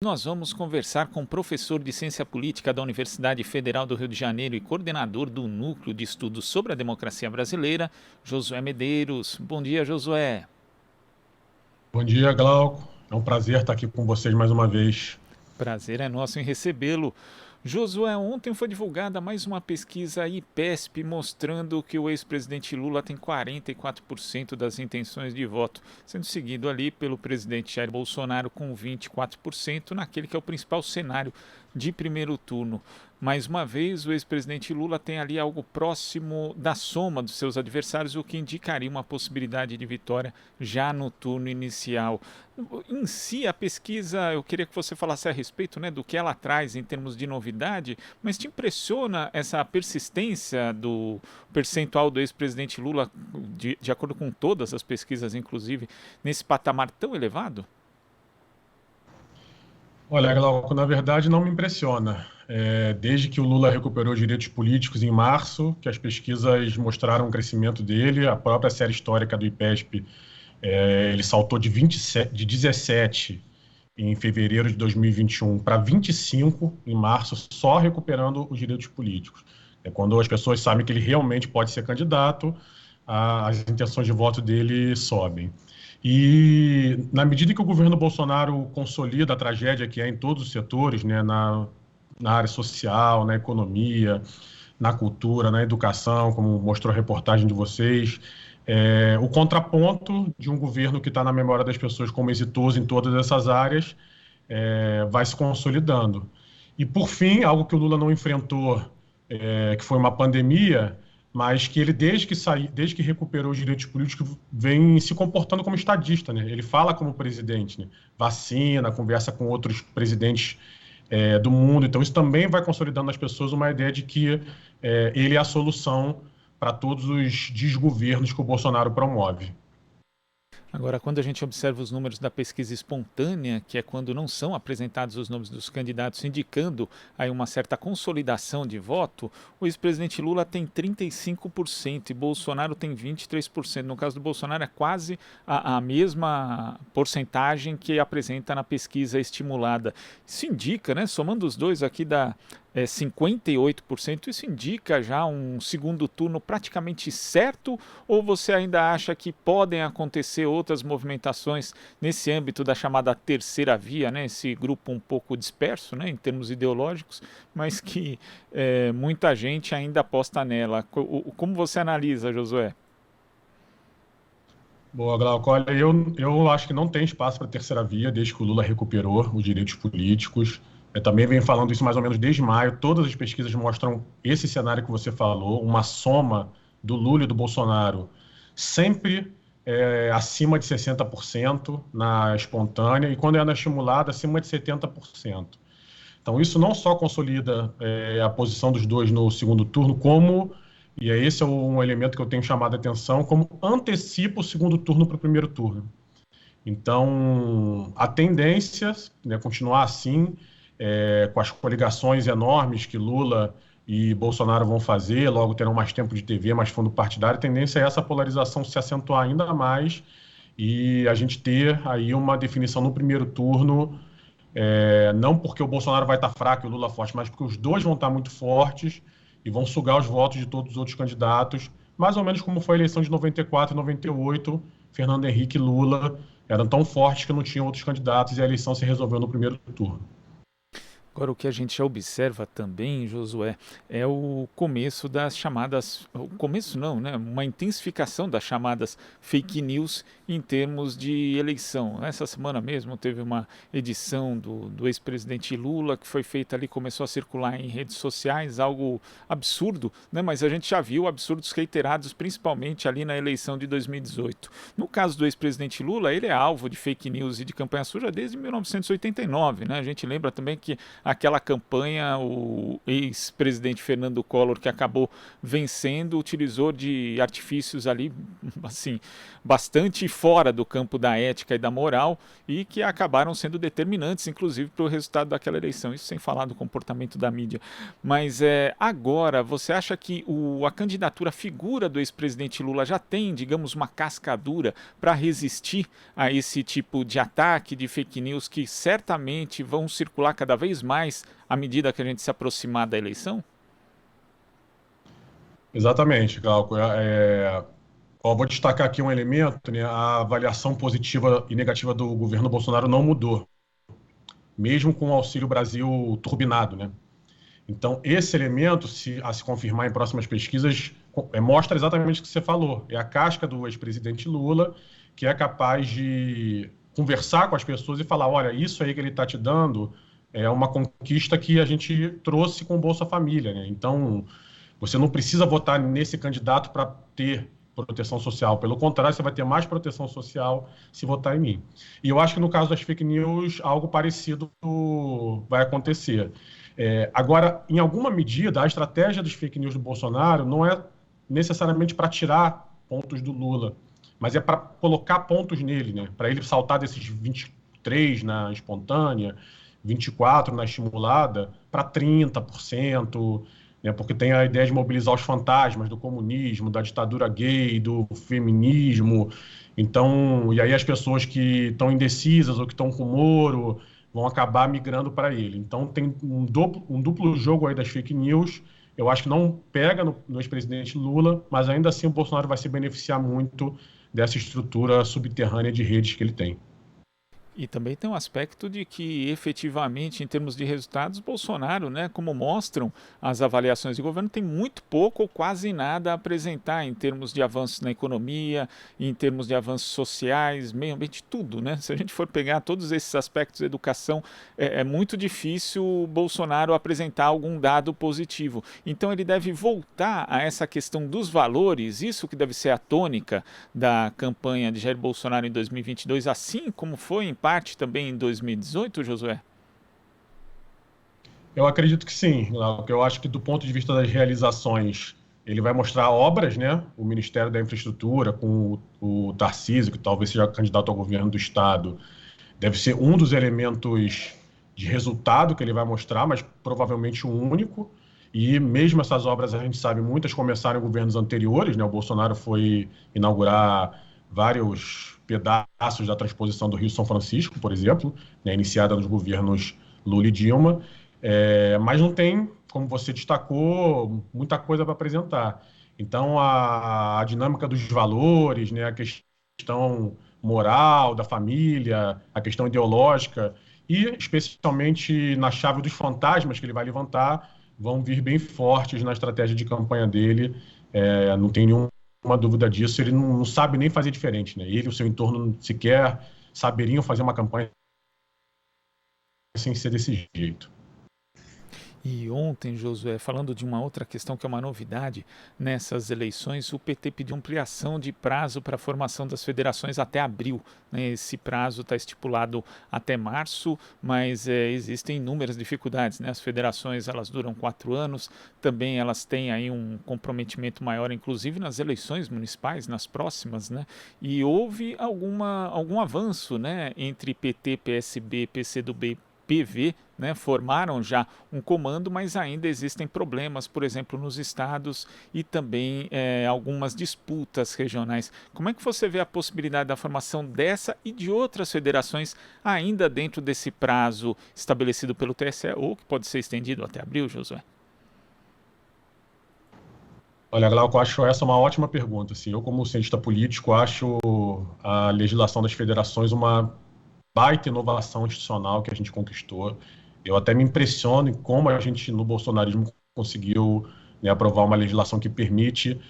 Nós vamos conversar com o professor de Ciência Política da Universidade Federal do Rio de Janeiro e coordenador do Núcleo de Estudos sobre a Democracia Brasileira, Josué Medeiros. Bom dia, Josué. Bom dia, Glauco. É um prazer estar aqui com vocês mais uma vez. Prazer é nosso em recebê-lo. Josué, ontem foi divulgada mais uma pesquisa IPESP mostrando que o ex-presidente Lula tem 44% das intenções de voto, sendo seguido ali pelo presidente Jair Bolsonaro com 24%, naquele que é o principal cenário de primeiro turno. Mais uma vez, o ex-presidente Lula tem ali algo próximo da soma dos seus adversários, o que indicaria uma possibilidade de vitória já no turno inicial. Em si, a pesquisa, eu queria que você falasse a respeito, né, do que ela traz em termos de novidade, mas te impressiona essa persistência do percentual do ex-presidente Lula, de acordo com todas as pesquisas, inclusive, nesse patamar tão elevado? Olha, Glauco, na verdade não me impressiona. Desde que o Lula recuperou os direitos políticos em março, que as pesquisas mostraram o crescimento dele, a própria série histórica do IPESP, ele saltou de 17 em fevereiro de 2021 para 25 em março, só recuperando os direitos políticos. É quando as pessoas sabem que ele realmente pode ser candidato, as intenções de voto dele sobem. E na medida que o governo Bolsonaro consolida a tragédia que é em todos os setores, né, na área social, na economia, na cultura, na educação, como mostrou a reportagem de vocês, o contraponto de um governo que está na memória das pessoas como exitoso em todas essas áreas vai se consolidando. E, por fim, algo que o Lula não enfrentou, que foi uma pandemia, mas que ele, desde que recuperou os direitos políticos, vem se comportando como estadista, né? Ele fala como presidente, né? Vacina, conversa com outros presidentes do mundo. Então, isso também vai consolidando nas pessoas uma ideia de que ele é a solução para todos os desgovernos que o Bolsonaro promove. Agora, quando a gente observa os números da pesquisa espontânea, que é quando não são apresentados os nomes dos candidatos, indicando aí uma certa consolidação de voto, o ex-presidente Lula tem 35% e Bolsonaro tem 23%. No caso do Bolsonaro, é quase a mesma porcentagem que apresenta na pesquisa estimulada. Isso indica, né, somando os dois aqui dá 58%, isso indica já um segundo turno praticamente certo, ou você ainda acha que podem acontecer outras movimentações nesse âmbito da chamada terceira via, né? Esse grupo um pouco disperso, né, em termos ideológicos, mas que muita gente ainda aposta nela. Como você analisa, Josué? Boa, Glauco. Olha, eu acho que não tem espaço para terceira via desde que o Lula recuperou os direitos políticos. Eu também venho falando isso mais ou menos desde maio. Todas as pesquisas mostram esse cenário que você falou, uma soma do Lula e do Bolsonaro sempre acima de 60% na espontânea e quando é na estimulada, acima de 70%. Então, isso não só consolida a posição dos dois no segundo turno, como, e esse é um elemento que eu tenho chamado a atenção, como antecipa o segundo turno para o primeiro turno. Então, a tendência, né, continuar assim, com as coligações enormes que Lula e Bolsonaro vão fazer, logo terão mais tempo de TV, mais fundo partidário, a tendência é essa polarização se acentuar ainda mais e a gente ter aí uma definição no primeiro turno, não porque o Bolsonaro vai estar fraco e o Lula forte, mas porque os dois vão estar muito fortes e vão sugar os votos de todos os outros candidatos, mais ou menos como foi a eleição de 94 e 98, Fernando Henrique e Lula eram tão fortes que não tinham outros candidatos e a eleição se resolveu no primeiro turno. Agora, o que a gente já observa também, Josué, é o começo das chamadas. O começo não, né? Uma intensificação das chamadas fake news em termos de eleição. Essa semana mesmo teve uma edição do ex-presidente Lula que foi feita ali, começou a circular em redes sociais, algo absurdo, né? Mas a gente já viu absurdos reiterados, principalmente ali na eleição de 2018. No caso do ex-presidente Lula, ele é alvo de fake news e de campanha suja desde 1989, né? A gente lembra também que aquela campanha, o ex-presidente Fernando Collor, que acabou vencendo, utilizou de artifícios ali, assim, bastante fora do campo da ética e da moral e que acabaram sendo determinantes, inclusive, para o resultado daquela eleição. Isso sem falar do comportamento da mídia. Mas agora, você acha que a candidatura, a figura do ex-presidente Lula já tem, digamos, uma casca dura para resistir a esse tipo de ataque, de fake news que certamente vão circular cada vez mais à medida que a gente se aproximar da eleição? Exatamente, Glauco. Vou destacar aqui um elemento, né? A avaliação positiva e negativa do governo Bolsonaro não mudou, mesmo com o Auxílio Brasil turbinado, né? Então, esse elemento, a se confirmar em próximas pesquisas, mostra exatamente o que você falou. É a casca do ex-presidente Lula, que é capaz de conversar com as pessoas e falar, olha, isso aí que ele está te dando é uma conquista que a gente trouxe com o Bolsa Família, né? Então, você não precisa votar nesse candidato para ter proteção social. Pelo contrário, você vai ter mais proteção social se votar em mim. E eu acho que no caso das fake news, algo parecido vai acontecer. Agora, em alguma medida, a estratégia dos fake news do Bolsonaro não é necessariamente para tirar pontos do Lula, mas é para colocar pontos nele, né? Para ele saltar desses 23 na espontânea, 24 na estimulada, para 30%, né? Porque tem a ideia de mobilizar os fantasmas do comunismo, da ditadura gay, do feminismo. Então, e aí as pessoas que estão indecisas ou que estão com o Moro vão acabar migrando para ele. Então, tem um duplo jogo aí das fake news. Eu acho que não pega no ex-presidente Lula, mas ainda assim o Bolsonaro vai se beneficiar muito dessa estrutura subterrânea de redes que ele tem. E também tem um aspecto de que, efetivamente, em termos de resultados, Bolsonaro, né, como mostram as avaliações de governo, tem muito pouco ou quase nada a apresentar em termos de avanços na economia, em termos de avanços sociais, meio ambiente, tudo, né? Se a gente for pegar todos esses aspectos da educação, é muito difícil o Bolsonaro apresentar algum dado positivo. Então ele deve voltar a essa questão dos valores, isso que deve ser a tônica da campanha de Jair Bolsonaro em 2022, assim como foi em parte também em 2018, Josué? Eu acredito que sim. Eu acho que do ponto de vista das realizações, ele vai mostrar obras, né? O Ministério da Infraestrutura, com o Tarcísio, que talvez seja candidato ao governo do Estado, deve ser um dos elementos de resultado que ele vai mostrar, mas provavelmente o único. E mesmo essas obras, a gente sabe, muitas começaram em governos anteriores, né? O Bolsonaro foi inaugurar vários pedaços da transposição do Rio-São Francisco, por exemplo, né? Iniciada nos governos Lula e Dilma, mas não tem, como você destacou, muita coisa para apresentar. Então, a dinâmica dos valores, né? A questão moral da família, a questão ideológica, e especialmente na chave dos fantasmas que ele vai levantar, vão vir bem fortes na estratégia de campanha dele. Não tem nenhuma dúvida disso. Ele não sabe nem fazer diferente, né? Ele e o seu entorno sequer saberiam fazer uma campanha sem ser desse jeito. E ontem, Josué, falando de uma outra questão que é uma novidade nessas eleições, o PT pediu ampliação de prazo para a formação das federações até abril, né? Esse prazo está estipulado até março, mas existem inúmeras dificuldades, né? As federações elas duram 4 anos, também elas têm aí um comprometimento maior, inclusive nas eleições municipais, nas próximas, né? E houve algum avanço, né, entre PT, PSB, PCdoB, PV, né, formaram já um comando, mas ainda existem problemas, por exemplo, nos estados e também algumas disputas regionais. Como é que você vê a possibilidade da formação dessa e de outras federações ainda dentro desse prazo estabelecido pelo TSE ou que pode ser estendido até abril, Josué? Olha, Glauco, eu acho essa uma ótima pergunta. Assim, eu, como cientista político, acho a legislação das federações uma baita inovação institucional que a gente conquistou. Eu até me impressiono em como a gente, no bolsonarismo, conseguiu, né, aprovar uma legislação que permite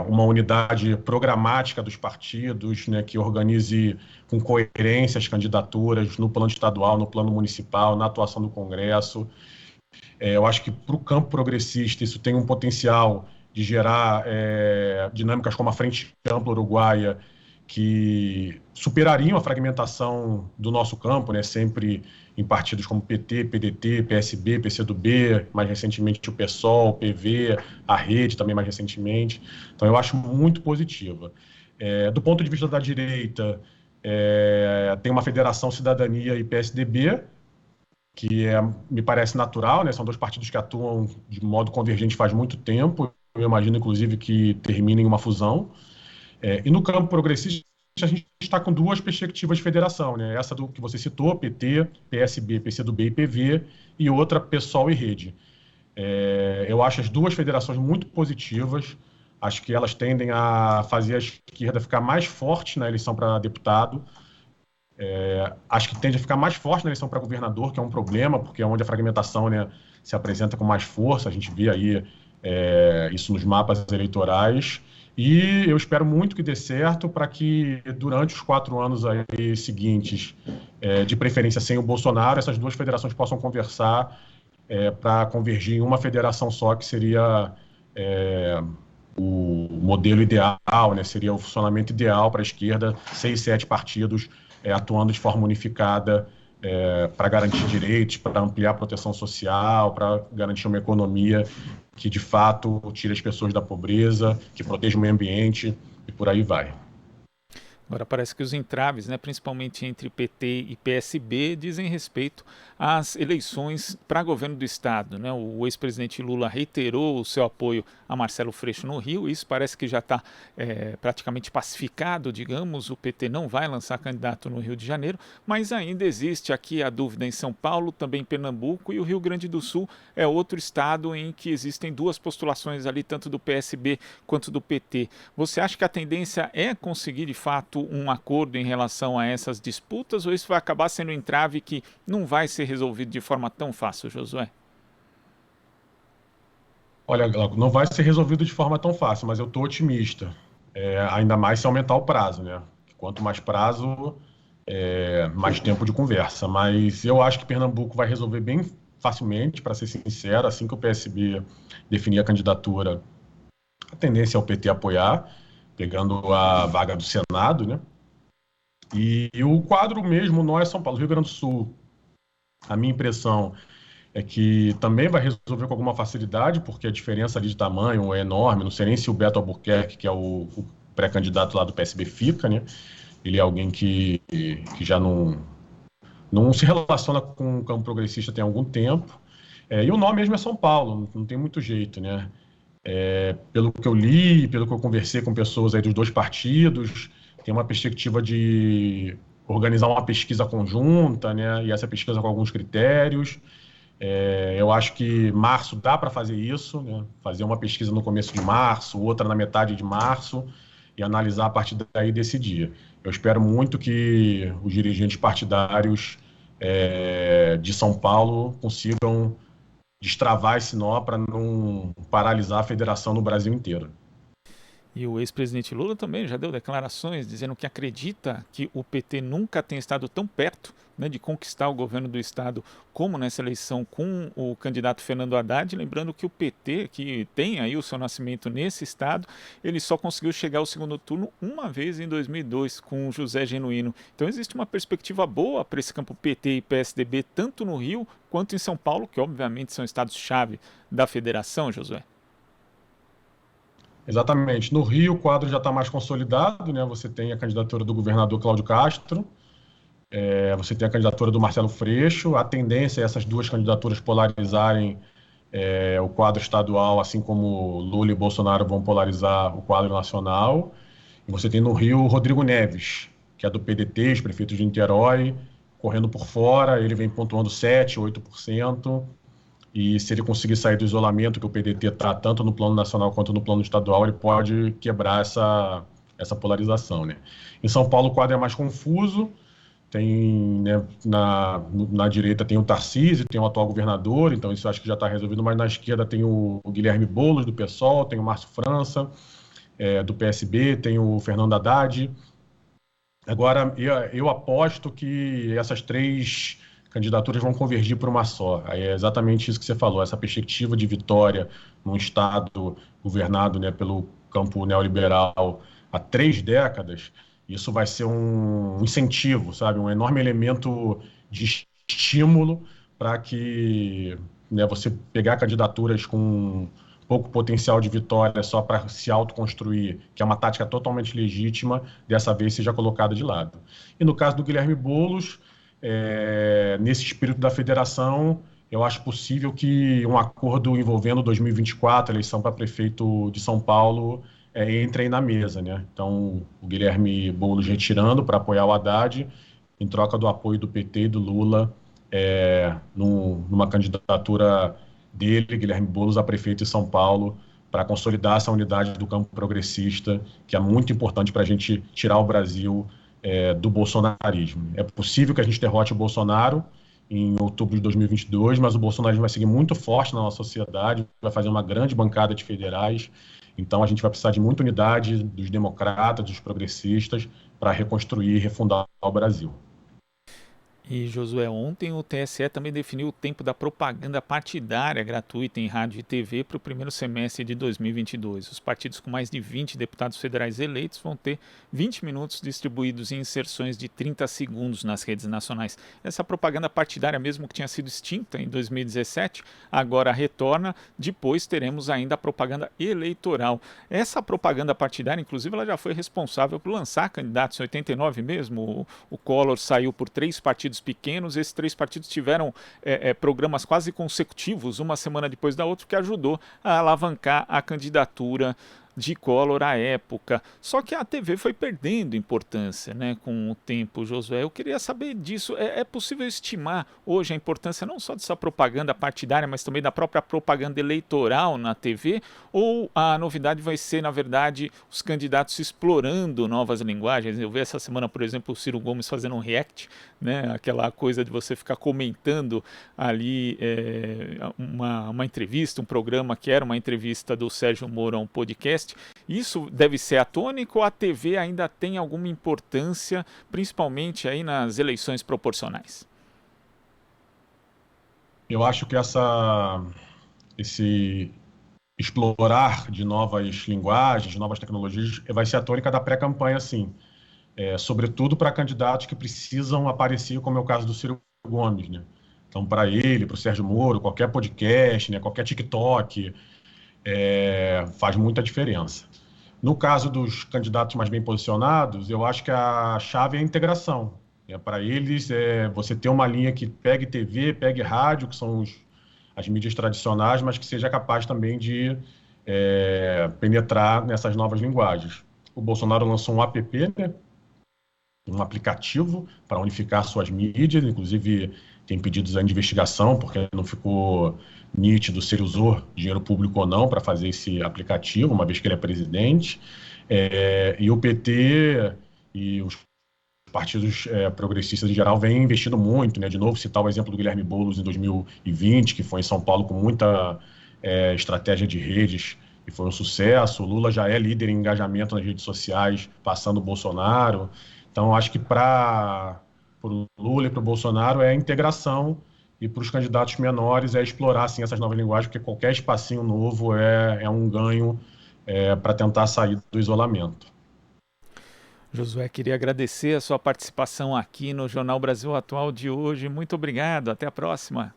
uma unidade programática dos partidos, né, que organize com coerência as candidaturas no plano estadual, no plano municipal, na atuação do Congresso. Eu acho que para o campo progressista isso tem um potencial de gerar dinâmicas como a Frente Ampla Uruguaia, que superariam a fragmentação do nosso campo, né, sempre em partidos como PT, PDT, PSB, PCdoB, mais recentemente o PSOL, o PV, a Rede também mais recentemente. Então eu acho muito positiva. Do ponto de vista da direita, tem uma Federação Cidadania e PSDB, que me parece natural, né? São dois partidos que atuam de modo convergente faz muito tempo. Eu imagino, inclusive, que terminem uma fusão. E no campo progressista, a gente está com duas perspectivas de federação, né? Essa do que você citou, PT, PSB, PCdoB e PV, e outra, PSOL e Rede. Eu acho as duas federações muito positivas. Acho que elas tendem a fazer a esquerda ficar mais forte na eleição para deputado. Acho que tende a ficar mais forte na eleição para governador, que é um problema, porque é onde a fragmentação, né, se apresenta com mais força. A gente vê aí isso nos mapas eleitorais. E eu espero muito que dê certo para que, durante os 4 anos aí seguintes, de preferência sem o Bolsonaro, essas duas federações possam conversar para convergir em uma federação só, que seria o modelo ideal, né? Seria o funcionamento ideal para a esquerda, 6, 7 partidos atuando de forma unificada para garantir direitos, para ampliar a proteção social, para garantir uma economia que, de fato, tire as pessoas da pobreza, que proteja o meio ambiente e por aí vai. Agora parece que os entraves, né, principalmente entre PT e PSB, dizem respeito às eleições para governo do Estado, né? O ex-presidente Lula reiterou o seu apoio a Marcelo Freixo no Rio. Isso parece que já está praticamente pacificado, digamos. O PT não vai lançar candidato no Rio de Janeiro, mas ainda existe aqui a dúvida em São Paulo, também em Pernambuco, e o Rio Grande do Sul é outro estado em que existem duas postulações ali, tanto do PSB quanto do PT. Você acha que a tendência é conseguir, de fato, um acordo em relação a essas disputas, ou isso vai acabar sendo um entrave que não vai ser resolvido de forma tão fácil, Josué? Olha, Glauco, não vai ser resolvido de forma tão fácil, mas eu estou otimista. Ainda mais se aumentar o prazo, né? Quanto mais prazo, mais tempo de conversa. Mas eu acho que Pernambuco vai resolver bem facilmente, para ser sincero. Assim que o PSB definir a candidatura, a tendência é o PT apoiar, pegando a vaga do Senado, né? E o quadro mesmo, nós, São Paulo, Rio Grande do Sul, a minha impressão é que também vai resolver com alguma facilidade, porque a diferença ali de tamanho é enorme. Não sei nem se o Beto Albuquerque, que é o pré-candidato lá do PSB, fica, né? Ele é alguém que já não se relaciona com o campo progressista tem algum tempo. E o nome mesmo é São Paulo, não tem muito jeito, né? Pelo que eu li, pelo que eu conversei com pessoas aí dos dois partidos, tem uma perspectiva de organizar uma pesquisa conjunta, né? E essa pesquisa com alguns critérios. Eu acho que março dá para fazer isso, né? Fazer uma pesquisa no começo de março, outra na metade de março, e analisar a partir daí desse dia. Eu espero muito que os dirigentes partidários de São Paulo consigam destravar esse nó para não paralisar a federação no Brasil inteiro. E o ex-presidente Lula também já deu declarações dizendo que acredita que o PT nunca tenha estado tão perto, né, de conquistar o governo do estado como nessa eleição com o candidato Fernando Haddad. Lembrando que o PT, que tem aí o seu nascimento nesse estado, ele só conseguiu chegar ao segundo turno uma vez em 2002 com o José Genuíno. Então existe uma perspectiva boa para esse campo PT e PSDB, tanto no Rio quanto em São Paulo, que obviamente são estados-chave da federação, Josué. Exatamente. No Rio, o quadro já está mais consolidado, né? Você tem a candidatura do governador Cláudio Castro, você tem a candidatura do Marcelo Freixo. A tendência é essas duas candidaturas polarizarem o quadro estadual, assim como Lula e Bolsonaro vão polarizar o quadro nacional. E você tem no Rio o Rodrigo Neves, que é do PDT, ex-prefeito de Niterói, correndo por fora. Ele vem pontuando 7%, 8%. E se ele conseguir sair do isolamento que o PDT está, tanto no plano nacional quanto no plano estadual, ele pode quebrar essa polarização, né? Em São Paulo, o quadro é mais confuso. Tem, né, na direita tem o Tarcísio, tem o atual governador, então isso acho que já está resolvido, mas na esquerda tem o Guilherme Boulos, do PSOL, tem o Márcio França, do PSB, tem o Fernando Haddad. Agora, eu aposto que essas três candidaturas vão convergir para uma só. Aí é exatamente isso que você falou, essa perspectiva de vitória num Estado governado, né, pelo campo neoliberal há 3 décadas, Isso vai ser um incentivo, sabe? Um enorme elemento de estímulo para que, né, você pegar candidaturas com pouco potencial de vitória só para se autoconstruir, que é uma tática totalmente legítima, dessa vez seja colocada de lado. E no caso do Guilherme Boulos, nesse espírito da federação, eu acho possível que um acordo envolvendo 2024, a eleição para prefeito de São Paulo, entre aí na mesa, né? Então, o Guilherme Boulos retirando para apoiar o Haddad, em troca do apoio do PT e do Lula, numa candidatura dele, Guilherme Boulos, a prefeito de São Paulo, para consolidar essa unidade do campo progressista, que é muito importante para a gente tirar o Brasil do bolsonarismo. É possível que a gente derrote o Bolsonaro em outubro de 2022, mas o bolsonarismo vai seguir muito forte na nossa sociedade, vai fazer uma grande bancada de federais, então a gente vai precisar de muita unidade dos democratas, dos progressistas, para reconstruir e refundar o Brasil. E, Josué, ontem o TSE também definiu o tempo da propaganda partidária gratuita em rádio e TV para o primeiro semestre de 2022. Os partidos com mais de 20 deputados federais eleitos vão ter 20 minutos distribuídos em inserções de 30 segundos nas redes nacionais. Essa propaganda partidária, mesmo que tinha sido extinta em 2017, agora retorna. Depois teremos ainda a propaganda eleitoral. Essa propaganda partidária, inclusive, ela já foi responsável por lançar candidatos em 89 mesmo. O Collor saiu por 3 partidos pequenos, esses 3 partidos tiveram programas quase consecutivos, uma semana depois da outra, que ajudou a alavancar a candidatura de Collor à época. Só que a TV foi perdendo importância, né, com o tempo, Josué. Eu queria saber disso. É possível estimar hoje a importância não só dessa propaganda partidária, mas também da própria propaganda eleitoral na TV? Ou a novidade vai ser, na verdade, os candidatos explorando novas linguagens? Eu vi essa semana, por exemplo, o Ciro Gomes fazendo um react, né, aquela coisa de você ficar comentando ali uma entrevista, um programa que era uma entrevista do Sérgio Moro a um podcast. Isso deve ser atônico ou a TV ainda tem alguma importância, principalmente aí nas eleições proporcionais? Eu acho que esse explorar de novas linguagens, de novas tecnologias, vai ser a tônica da pré-campanha, sim. Sobretudo para candidatos que precisam aparecer, como é o caso do Ciro Gomes, né? Então, para ele, para o Sérgio Moro, qualquer podcast, né, qualquer TikTok, faz muita diferença. No caso dos candidatos mais bem posicionados, eu acho que a chave é a integração. Para eles, você ter uma linha que pegue TV, pegue rádio, que são as mídias tradicionais, mas que seja capaz também de penetrar nessas novas linguagens. O Bolsonaro lançou um app, né, um aplicativo para unificar suas mídias, inclusive tem pedidos de investigação, porque não ficou nítido se ele usou dinheiro público ou não para fazer esse aplicativo, uma vez que ele é presidente. E o PT e os partidos progressistas em geral vêm investindo muito, né? De novo, citar o exemplo do Guilherme Boulos em 2020, que foi em São Paulo com muita estratégia de redes e foi um sucesso. O Lula já é líder em engajamento nas redes sociais, passando o Bolsonaro. Então, acho que para o Lula e para o Bolsonaro é a integração, e para os candidatos menores é explorar assim, essas novas linguagens, porque qualquer espacinho novo é um ganho para tentar sair do isolamento. Josué, queria agradecer a sua participação aqui no Jornal Brasil Atual de hoje. Muito obrigado, até a próxima.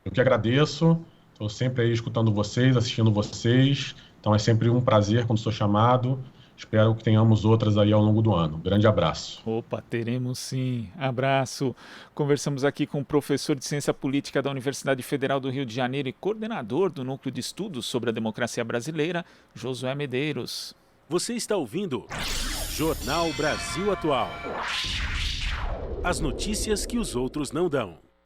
Eu que agradeço, estou sempre aí escutando vocês, assistindo vocês, então é sempre um prazer quando sou chamado. Espero que tenhamos outras aí ao longo do ano. Grande abraço. Opa, teremos sim. Abraço. Conversamos aqui com o professor de Ciência Política da Universidade Federal do Rio de Janeiro e coordenador do Núcleo de Estudos sobre a Democracia Brasileira, Josué Medeiros. Você está ouvindo Jornal Brasil Atual. As notícias que os outros não dão.